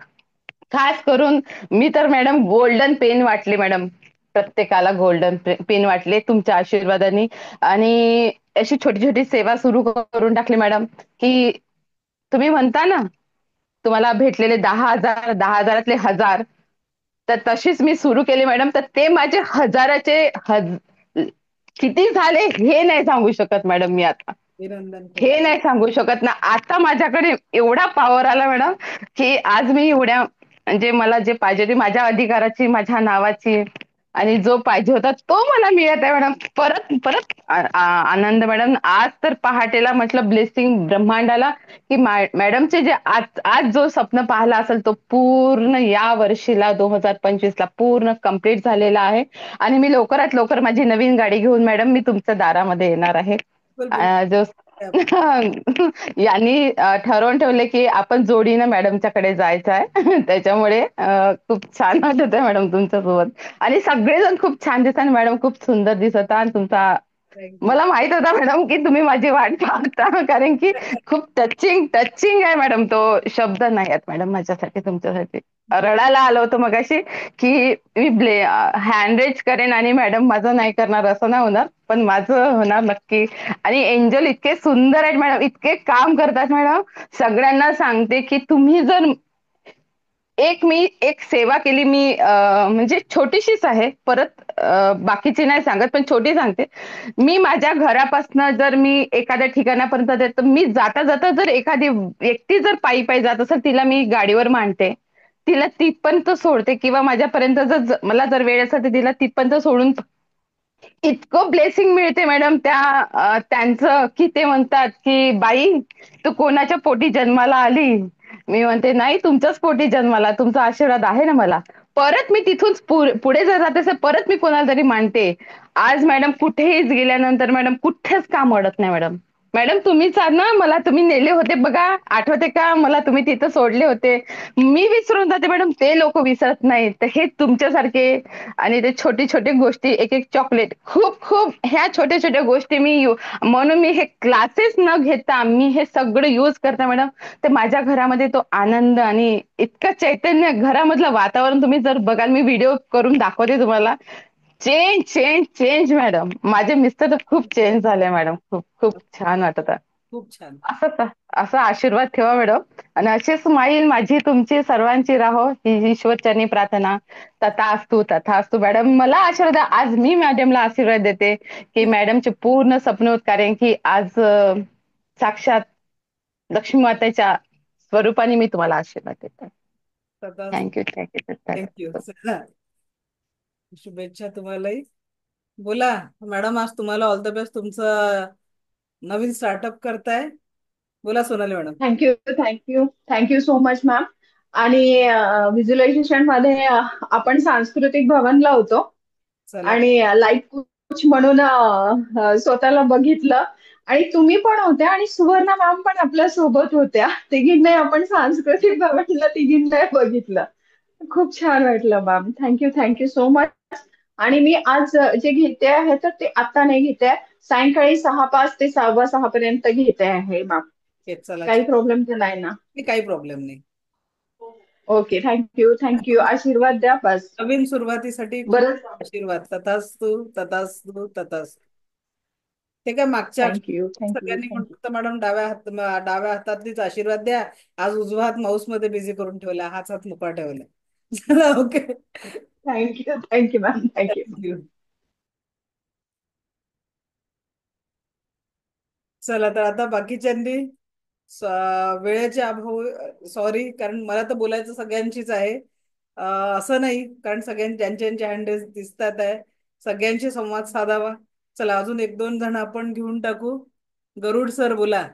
S15: खास करून मी तर मॅडम गोल्डन पेन वाटले मॅडम. प्रत्येकाला गोल्डन पेन वाटले तुमच्या आशीर्वादाने. आणि अशी छोटी छोटी सेवा सुरू करून टाकली मॅडम की तुम्ही म्हणता ना तुम्हाला भेटलेले 10,000 10,000तले 1,000 तर तशीच मी सुरू केली मॅडम. तर ते माझे हजाराचे किती झाले हे नाही सांगू शकत मॅडम मी आता.
S1: अभिनंदन
S15: हे
S1: करते.
S15: नाही सांगू शकत ना. आता माझ्याकडे एवढा पॉवर आला मॅडम की आज मी एवढ्या म्हणजे मला जे पाहिजे ते माझ्या अधिकाराची माझ्या नावाची आणि जो पाहिजे होता तो मला मिळत आहे मॅडम. परत परत आनंद मॅडम. आज तर पहाटेला म्हटलं ब्लेसिंग ब्रह्मांडाला की मॅडमचे जे आज आज जो स्वप्न पाहिला असेल तो पूर्ण या वर्षीला 2025ला पूर्ण कंप्लीट झालेला आहे. आणि मी लवकरात लवकर माझी नवीन गाडी घेऊन मॅडम मी तुमच्या दारामध्ये येणार आहे.
S1: बिलकुल
S15: जो यांनी ठरवून ठेवले की आपण जोडीनं मॅडमच्याकडे जायचं आहे. त्याच्यामुळे खूप छान वाटत आहे मॅडम तुमच्यासोबत. आणि सगळेजण खूप छान दिसतात मॅडम, खूप सुंदर दिसत आणि तुमचा
S1: थँक्यू.
S15: मला माहित होता मॅडम की तुम्ही माझी वाट पाहता कारण की खूप टचिंग टचिंग आहे मॅडम. तो शब्द नाही आहेत मॅडम माझ्यासाठी तुमच्यासाठी. रडायला आलं होतं मगाशी की मी हँड रेज करेन आणि मॅडम माझं नाही करणार असं नाही होणार, पण माझं होणार नक्की. आणि एंजल इतके सुंदर आहेत मॅडम, इतके काम करतात मॅडम. सगळ्यांना सांगते की तुम्ही जर मी एक सेवा केली मी म्हणजे छोटीशीच आहे परत बाकीची नाही सांगत पण छोटी सांगते. मी माझ्या घरापासून जर मी एखाद्या ठिकाणापर्यंत जाते मी जाता जाता जर एखादी व्यक्ती जर पायी पायी जात असेल तिला मी गाडीवर मांडते, तिला तिथपर्यंत सोडते किंवा माझ्यापर्यंत जर मला जर वेळ असेल तर तिला तिथपर्यंत सोडून इतकं ब्लेसिंग मिळते मॅडम त्यांचं की ते म्हणतात की बाई तू कोणाच्या पोटी जन्माला आली. मी म्हणते नाही तुमच्याच पोटी जन्माला, तुमचा आशीर्वाद आहे ना मला. परत मी तिथून पुढे जर जात असेल परत मी कोणाला तरी मानते. आज मॅडम कुठेही गेल्यानंतर मॅडम कुठेच काम अडत नाही मॅडम. मॅडम तुम्हीच ना मला तुम्ही नेले होते बघा आठवते का, मला तुम्ही तिथं सोडले होते. मी विसरून जाते मॅडम, ते लोक विसरत नाही. तर हे तुमच्यासारखे आणि ते छोटी छोटी गोष्टी एक एक चॉकलेट खूप खूप ह्या छोट्या छोट्या गोष्टी म्हणून मी हे क्लासेस न घेता मी हे सगळं युज करते मॅडम. तर माझ्या घरामध्ये तो आनंद आणि इतकं चैतन्य घरामधलं वातावरण तुम्ही जर बघाल मी व्हिडिओ करून दाखवते तुम्हाला. Change change change madam. माझे मिस्टर तर खूप चेंज झाले मॅडम. खूप खूप छान वाटत आहे.
S1: खूप छान.
S15: असं असा आशीर्वाद ठेवा मॅडम आणि अशी स्माईल माझी तुमची सर्वांची राहो ही ईश्वरचरणी प्रार्थना. तथास्तु तथास्तु मॅडम. मला आशीर्वाद द्या. आज मी मॅडमला आशीर्वाद देते की मॅडमचे पूर्ण स्वप्न होत कारण की आज साक्षात लक्ष्मी मातेच्या स्वरूपाने मी तुम्हाला आशीर्वाद देते. Thank you thank you
S1: thank you. चला, शुभेच्छा तुम्हालाही. बोला मॅडम, आज तुम्हाला ऑल द बेस्ट. तुमचं नवीन स्टार्टअप करताय. बोला Sonali madam.
S16: Thank you thank you thank you so much ma'am. आणि व्हिज्युअलायझेशन मध्ये आपण सांस्कृतिक भवनला होतो
S1: चला,
S16: आणि लाईफ कोच म्हणून स्वतःला बघितलं. आणि तुम्ही पण होत्या आणि सुवर्णा मॅम पण आपल्या सोबत होत्या. तिघींनाही आपण सांस्कृतिक भवनला तिघींनाही बघितलं. खूप छान वाटलं मॅम. Thank you so much. आणि मी आज जे घेते आहे तर ते आता नाही घेते, सायंकाळी 6:05 ते 6:15 पर्यंत घेते आहे मॅम.
S1: चला,
S16: काही प्रॉब्लेम तर नाही ना?
S1: काही प्रॉब्लेम नाही.
S16: Okay, thank you. आशीर्वाद द्या बस.
S1: नवीन सुरुवातीसाठी खूप
S16: बरं.
S1: आशीर्वाद. तथास्तु तथास्तु तथास्तु. ते काय मागच्या
S16: थँक्यू
S1: सगळ्यांनी म्हटलं तर मॅडम डाव्या हातातलीच आशीर्वाद द्या. आज उजवा हात माऊस मध्ये बिझी करून ठेवला, हाच हात मोकळा ठेवला. चला, ओके.
S16: Thank you ma'am. थँक्यू.
S1: चला, तर आता बाकीच्यांनी वेळेचे अभाव, सॉरी, कारण मला तर बोलायचं सगळ्यांचीच आहे. असं नाही, कारण ज्यांचे ज्यांचे हँड दिसतात आहे, सगळ्यांशी संवाद साधावा. चला, अजून एक दोन जण आपण घेऊन टाकू. गरुड सर, बोला.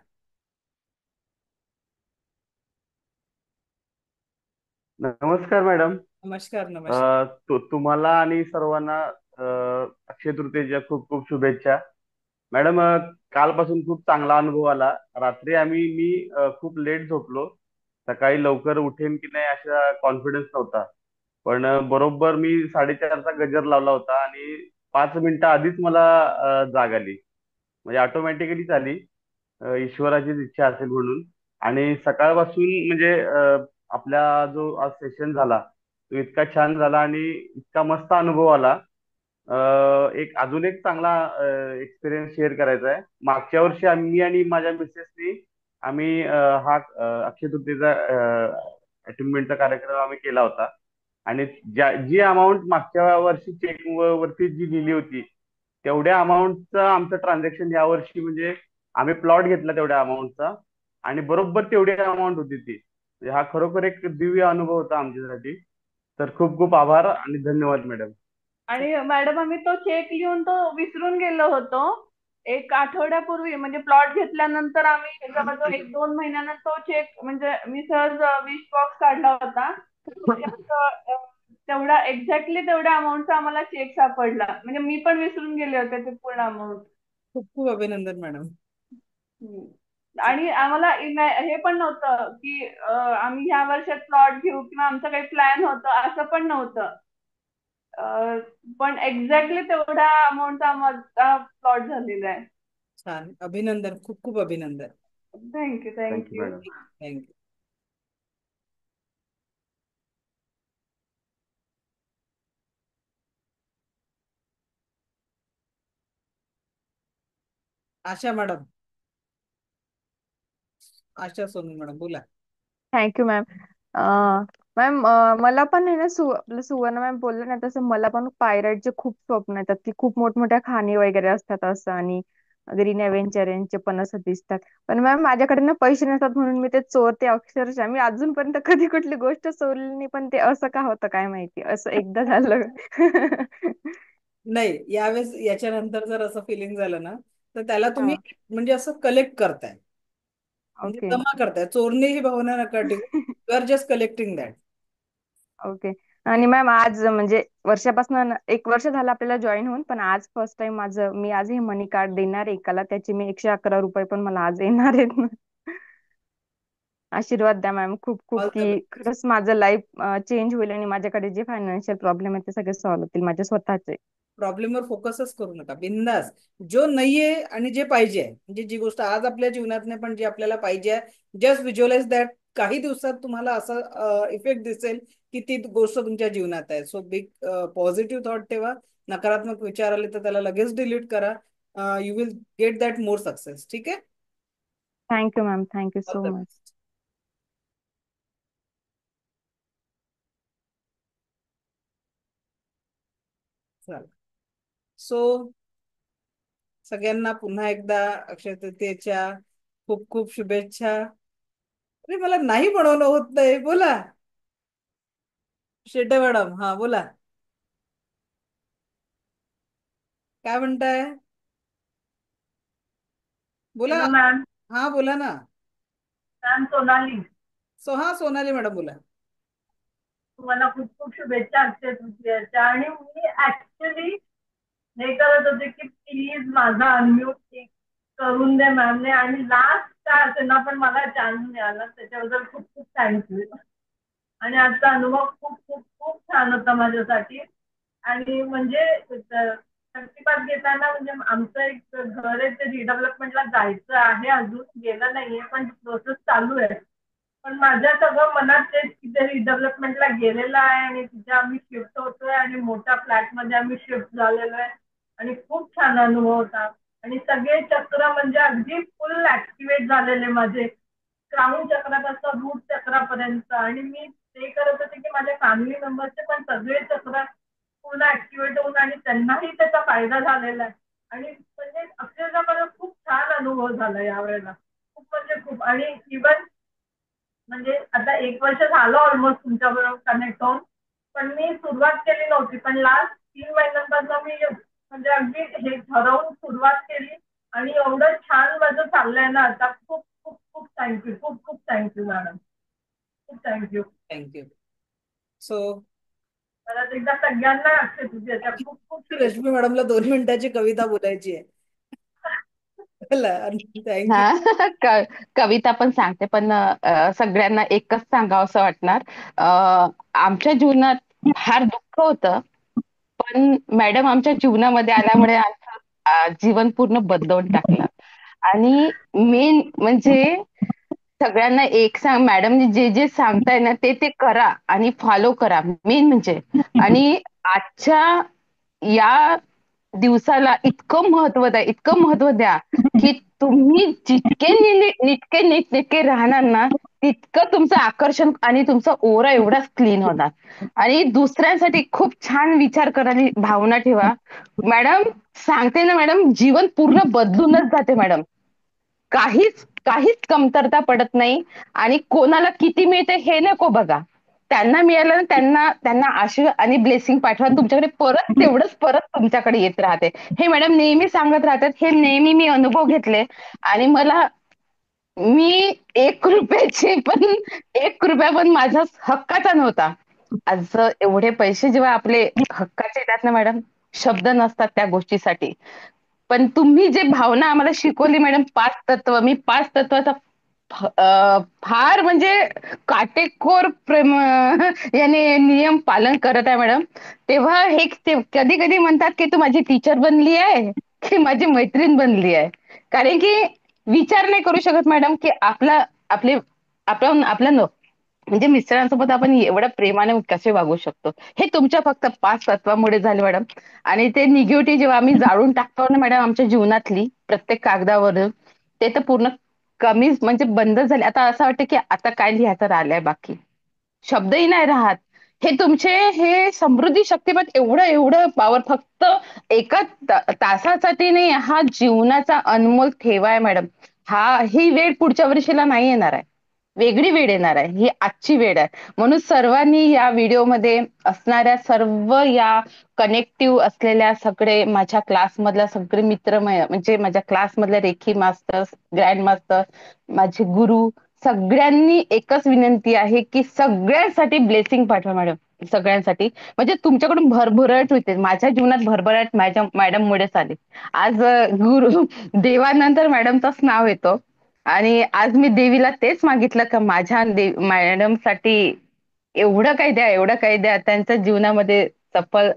S17: नमस्कार मॅडम.
S1: नमस्कार. नमस्कार.
S17: तुम्हाला आणि सर्वांना अक्षय तृतीयेच्या खूप खूप शुभेच्छा. मॅडम, कालपासून खूप चांगला अनुभव आला. रात्री मी खूप लेट झोपलो. सकाळी लवकर उठेन की नाही असा कॉन्फिडन्स नव्हता. पण बरोबर मी 4:30चा गजर लावला होता आणि 5 मिनिटं आधीच मला जाग आली. म्हणजे ऑटोमॅटिकली झाली. ईश्वराचीच इच्छा असेल म्हणून. आणि सकाळपासून म्हणजे आपला जो आज सेशन झाला तो इतका छान झाला आणि इतका मस्त अनुभव आला. अजून एक चांगला एक्सपिरियन्स शेअर करायचा आहे. मागच्या वर्षी मी आणि माझ्या मिसेसनी हा अक्षय तृतीयेचा अटेंडमेंटचा कार्यक्रम आम्ही केला होता. आणि जी अमाऊंट मागच्या वर्षी चेक वरती जी लिहिली होती तेवढ्या अमाऊंटचं आमचं ट्रान्झॅक्शन यावर्षी, म्हणजे आम्ही प्लॉट घेतला तेवढ्या अमाऊंटचा आणि बरोबर तेवढी अमाऊंट होती ती. म्हणजे हा खरोखर एक दिव्य अनुभव होता आमच्यासाठी. तर खूप खूप आभार आणि धन्यवाद मॅडम.
S16: आणि मॅडम, आम्ही तो चेक लिहून तो विसरून गेलो होतो. एक आठवड्यापूर्वी म्हणजे प्लॉट घेतल्यानंतर आम्ही जवळजवळ 1-2 महिन्यानं तो चेक, म्हणजे मी सहज विश बॉक्स काढला होता. तेवढा एक्झॅक्टली तेवढ्या अमाऊंटचा आम्हाला चेक सापडला. म्हणजे मी पण विसरून गेले होते ते पूर्ण अमाऊंट.
S1: खूप खूप अभिनंदन मॅडम.
S16: आणि आम्हाला हे पण नव्हतं की आम्ही ह्या वर्षात प्लॉट घेऊ किंवा आमचं काही प्लॅन होतं, असं पण नव्हतं. पण एक्झॅक्टली तेवढ्या अमाऊंटचा आमचा प्लॉट झालेला आहे.
S1: छान, अभिनंदन, खूप खूप अभिनंदन.
S16: थँक्यू.
S1: थँक्यू. आशा मॅडम. आशा सोनू मॅडम, बोला.
S15: Thank you ma'am. मॅम, मला पण आहे ना, आपलं सुवर्ण मॅम बोलले ना तसं मला पण पायराईटचे खूप स्वप्न येतात की खूप मोठमोठ्या खाणी वगैरे असतात असं, आणि ग्रीन एव्हेंचर पण असं दिसतात. पण मॅम, माझ्याकडे ना पैसे नसतात म्हणून मी ते चोरते अक्षरशः. मी अजूनपर्यंत कधी कुठली गोष्ट चोरली नाही, पण ते असं का होतं काय माहिती, असं एकदा झालं.
S1: नाही, यावेळेस याच्यानंतर जर असं फिलिंग झालं ना, तर त्याला तुम्ही
S15: हा.
S1: म्हणजे असं कलेक्ट करताय, म्हणजे
S15: ओके.
S1: जमा करताय. चोरणे ही भावना नका ठेवू. You are just collecting that.
S15: Okay. आणि मॅम, आज म्हणजे वर्षापासून 1 वर्ष झालं आपल्याला जॉईन होऊन, पण आज फर्स्ट टाइम मी आज हे मनी कार्ड देणार आहे एकाला, त्याचे मी 111 रुपये पण मला आज येणार आहेत. आशीर्वाद द्या मॅम खूप खूप,
S1: ऑल द
S15: की
S1: बेस्ट.
S15: खरंच माझं लाईफ चेंज होईल आणि माझ्याकडे जे फायनान्शियल प्रॉब्लेम आहेत ते सगळे सॉल्व्ह होतील माझे स्वतःचे.
S1: प्रॉब्लेमवर फोकसच करू नका, बिंदास. जो नाहीये आणि जे पाहिजे आहे, म्हणजे जी गोष्ट आज आपल्या जीवनात नाही पण जी आपल्याला पाहिजे आहे, जस्ट व्हिज्युअलाइज दॅट. काही दिवसात तुम्हाला असं इफेक्ट दिसेल की ती गोष्ट तुमच्या जीवनात आहे. सो बिग पॉझिटिव्ह थॉट ठेवा. नकारात्मक विचार आले तर त्याला लगेच डिलीट करा. You will get that more success. ठीक आहे.
S15: Thank you ma'am. Thank you
S1: all
S15: so
S1: the
S15: much.
S1: Best. चालेल. सो सगळ्यांना पुन्हा एकदा अक्षय तृतीयेच्या खूप खूप शुभेच्छा. अरे, मला नाही बनवणं होत नाही, बोला. शेटे मॅडम, हा बोला. काय म्हणताय? बोला.
S18: Hello ma'am.
S1: हा बोला ना.
S18: मॅम सोनाली.
S1: हा सोनाली मॅडम बोला.
S18: तुम्हाला खूप खूप शुभेच्छा अक्षय तृतीयेच्या. आणि मी ऍक्च्युली हे करत होते की प्लीज माझा अनम्यूट करून दे मॅमने, आणि लास्ट काय असेल ना पण मला चान्स मिळाला त्याच्याबद्दल खूप खूप थँक्यू. आणि आजचा अनुभव खूप खूप खूप छान होता माझ्यासाठी. आणि म्हणजे शक्तिपात घेताना म्हणजे आमचं एक घर आहे ते रिडेव्हलपमेंटला जायचं आहे, अजून गेलं नाहीये पण प्रोसेस चालू आहे. पण माझ्या सगळं मनात तेच की ते रिडेव्हलपमेंटला गेलेलं आहे आणि तिथे आम्ही शिफ्ट होतोय आणि मोठ्या फ्लॅटमध्ये आम्ही शिफ्ट झालेलो आहे. आणि खूप छान अनुभव होता. आणि सगळे चक्र म्हणजे अगदी फुल ऍक्टिव्हेट झालेले माझे, क्राऊन चक्रापासून रूट चक्रापर्यंत. आणि मी ते करत होते की माझ्या फॅमिली मेंबर्सचे पण सगळे चक्र पूर्ण ऍक्टिव्हेट होऊन आणि त्यांनाही त्याचा फायदा झालेला आहे. आणि म्हणजे अक्षरशः मला खूप छान अनुभव झाला यावेळेला, खूप म्हणजे खूप. आणि इव्हन म्हणजे आता 1 वर्ष झालं ऑलमोस्ट तुमच्याबरोबर कनेक्ट होऊन, पण मी सुरुवात केली नव्हती. पण लास्ट 3 महिन्यांपासून मी म्हणजे अगदी हे ठरवून सुरुवात केली. आणि एवढं छान माझं चाललंय ना आता. खूप खूप खूप थँक्यू, खूप खूप थँक्यू मॅडम, खूप थँक्यू.
S1: थँक्यू. सो
S18: परत एकदा सगळ्यांना अक्षय तृतीयेच्या खूप खूप
S1: रश्मी
S18: शुभेच्छा.
S1: मॅडमला 2 मिनिटाची कविता बोलायची आहे. थँक्यू.
S15: हा कविता पण सांगते, पण सगळ्यांना एकच सांगावं असं वाटणार. आमच्या जीवनात फार दुःख होतं, पण मॅडम आमच्या जीवनामध्ये आल्यामुळे आमचं जीवन पूर्ण बदलवून टाकलं. आणि मेन म्हणजे सगळ्यांना एक सांग, मॅडम जे जे सांगताय ना ते ते करा आणि फॉलो करा मेन म्हणजे. आणि आजच्या या दिवसाला इतकं महत्व द्या, इतकं महत्व द्या की तुम्ही जितके नीटके नीटनेटके राहणार ना तितकं तुमचं आकर्षण आणि तुमचा ओरा एवढाच क्लीन होणार. आणि दुसऱ्यांसाठी खूप छान विचार करायची भावना ठेवा मॅडम. सांगते ना मॅडम, जीवन पूर्ण बदलूनच जाते मॅडम. काहीच काहीच कमतरता पडत नाही. आणि कोणाला किती मिळते हे नको बघा, त्यांना मिळालं ना त्यांना त्यांना आशीर्वाद आणि ब्लेसिंग पाठवा, तुमच्याकडे परत तेवढंच परत तुमच्याकडे येत राहते. हे मॅडम नेहमी सांगत राहतात, हे नेहमी मी अनुभव घेतले. आणि मला मी 1 रुपयाची पण 1 रुपया पण माझा हक्काचा नव्हता. आज एवढे पैसे जेव्हा आपले हक्काचे येतात ना मॅडम, शब्द नसतात त्या गोष्टीसाठी. पण तुम्ही जे भावना आम्हाला शिकवली मॅडम, 5 तत्व, मी 5 तत्वाचा फार म्हणजे काटेकोर प्रेम याने नियम पालन करत आहे मॅडम. तेव्हा हे कधी कधी म्हणतात की तू माझी टीचर बनली आहे की माझी मैत्रीण बनली आहे. कारण की विचार नाही करू शकत मॅडम की आपले आपलं म्हणजे मिस्टरांसोबत आपण एवढ्या प्रेमाने कसे वागू शकतो. हे तुमच्या फक्त 5 तत्वामुळे झाले मॅडम. आणि ते निगेटिव्ह जेव्हा आम्ही जाळून टाकतो ना मॅडम आमच्या जीवनातली प्रत्येक कागदावर, ते तर पूर्ण कमी म्हणजे बंद झाले. आता असं वाटतं की आता काय लिहायचं राहिलंय बाकी, शब्दही नाही राहत. हे तुमचे हे समृद्धी शक्तिपात एवढं एवढं पावर फक्त एका तासासाठी नाही, हा जीवनाचा अनमोल ठेवा आहे मॅडम. ही वेळ पुढच्या वर्षीला नाही येणार आहे, वेगळी वेळ येणार आहे, ही आजची वेळ आहे. म्हणून सर्वांनी या व्हिडिओमध्ये असणाऱ्या सर्व या कनेक्टिव्ह असलेल्या सगळे माझ्या क्लासमधल्या सगळे मित्र म्हणजे माझ्या क्लासमधल्या रेखी मास्टर्स, ग्रँड मास्टर, माझे गुरु, सगळ्यांनी एकच विनंती आहे की सगळ्यांसाठी ब्लेसिंग पाठवा मॅडम. सगळ्यांसाठी म्हणजे तुमच्याकडून भरभराट होते. माझ्या जीवनात भरभराट माझ्या मॅडममुळेच आली. आज गुरु देवानंतर मॅडमचंच नाव येतो. आणि आज मी देवीला तेच मागितलं का माझ्या मॅडमसाठी एवढं काही द्या, एवढं काही द्या, त्यांच्या जीवनामध्ये सफल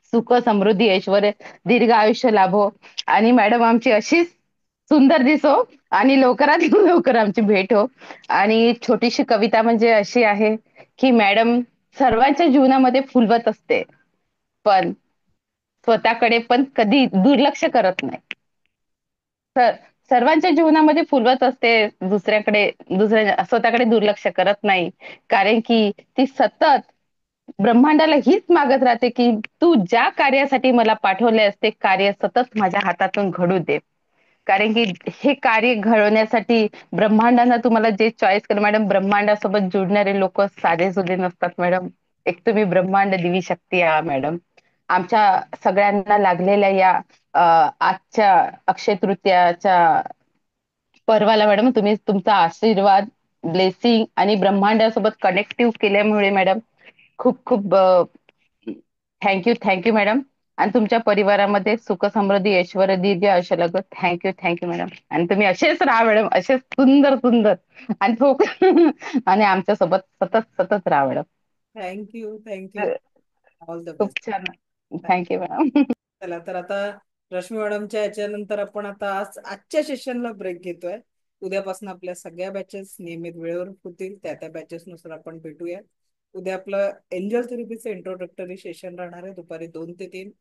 S15: सुख समृद्धी ऐश्वर दीर्घ आयुष्य लाभो. आणि मॅडम आमची अशीच सुंदर दिसो आणि लवकरात लवकर आमची भेट हो. आणि छोटीशी कविता म्हणजे अशी आहे की मॅडम सर्वांच्या जीवनामध्ये फुलवत असते, पण स्वतःकडे पण कधी दुर्लक्ष करत नाही. तर सर्वांच्या जीवनामध्ये फुलवत असते, दुसऱ्या स्वतःकडे दुर्लक्ष करत नाही. कारण की ती सतत ब्रह्मांडाला हीच मागत राहते की तू ज्या कार्यासाठी मला पाठवले असते कार्य सतत माझ्या हातातून घडू दे. कारण की हे कार्य घडवण्यासाठी ब्रह्मांडानं तुम्हाला जे चॉईस केलं मॅडम, ब्रह्मांडासोबत जुडणारे लोक साधे सुधे नसतात मॅडम. एक तुम्ही ब्रह्मांड दिवी शक्ती आहात मॅडम. आमच्या सगळ्यांना लागलेल्या या आजच्या अक्षय तृतीयाच्या पर्वाला मॅडम तुम्ही तुमचा आशीर्वाद, ब्लेसिंग आणि ब्रह्मांडासोबत कनेक्टिव्ह केल्यामुळे मॅडम खूप खूप थँक्यू मॅडम. आणि तुमच्या परिवारामध्ये सुख समृद्धी ऐश्वर दीर्घ आयुष्य लागो. Thank you madam. आणि तुम्ही असेच राहा मॅडम, असेच सुंदर सुंदर आणि आणि आमच्या सोबत सतत सतत राहा मॅडम.
S1: थँक्यू ऑल द
S15: खूप
S1: बेस्ट.
S15: छान. Thank you madam.
S1: चला तर आता रश्मी मॅडमच्या याच्यानंतर आपण आता आजच्या सेशनला ब्रेक घेतोय. उद्यापासून आपल्या सगळ्या बॅचेस नियमित वेळेवर होतील. त्या बॅचेस नुसार आपण भेटूया. उद्या आपलं एंजल थेरपीचं इंट्रोडक्टरी सेशन राहणार आहे दुपारी 2 ते 3.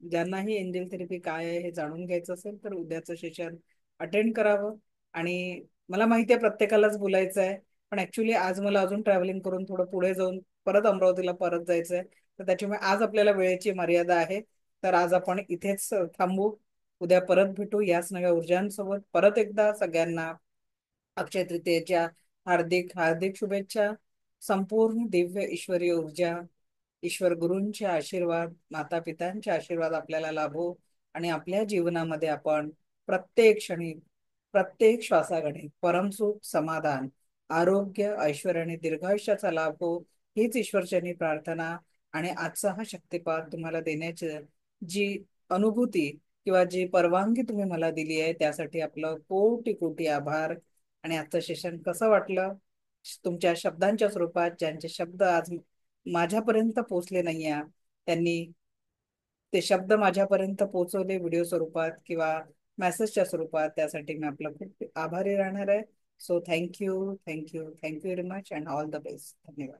S1: ज्यांनाही एंजल थेरपी काय आहे हे जाणून घ्यायचं असेल तर उद्याचं सेशन अटेंड करावं. आणि मला माहिती आहे प्रत्येकालाच बोलायचं आहे, पण ऍक्च्युली आज मला अजून ट्रॅव्हलिंग करून थोडं पुढे जाऊन परत अमरावतीला परत जायचं आहे. तर त्याच्यामुळे आज आपल्याला वेळेची मर्यादा आहे. तर आज आपण इथेच थांबू. उद्या परत भेटू याच नव्या ऊर्जांसोबत. परत एकदा सगळ्यांना अक्षय तृतीयेच्या हार्दिक हार्दिक शुभेच्छा. संपूर्ण दिव्य ईश्वरीय ऊर्जा, ईश्वर गुरूंचे आशीर्वाद, माता पित्यांचे आशीर्वाद आपल्याला लाभो आणि आपल्या जीवनामध्ये आपण प्रत्येक क्षणी, प्रत्येक श्वासाकडे परमसुख, समाधान, आरोग्य, ऐश्वर्य आणि दीर्घायुष्याचा लाभ हो, हीच ईश्वरचरणी प्रार्थना. आणि आजचा हा शक्तिपात तुम्हाला देण्याची जी अनुभूती किंवा जी परवानगी तुम्ही मला दिली आहे त्यासाठी आपलं कोटी कोटी आभार. आणि आजचं सेशन कसं वाटलं तुमच्या शब्दांच्या स्वरूपात? ज्यांचे शब्द आज माझ्यापर्यंत पोहोचले नाहीये त्यांनी ते शब्द माझ्यापर्यंत पोहोचवले व्हिडिओ स्वरूपात किंवा मेसेजच्या स्वरूपात, त्यासाठी मी आपला खूप आभारी राहणार आहे. So thank you very much and all the best. धन्यवाद.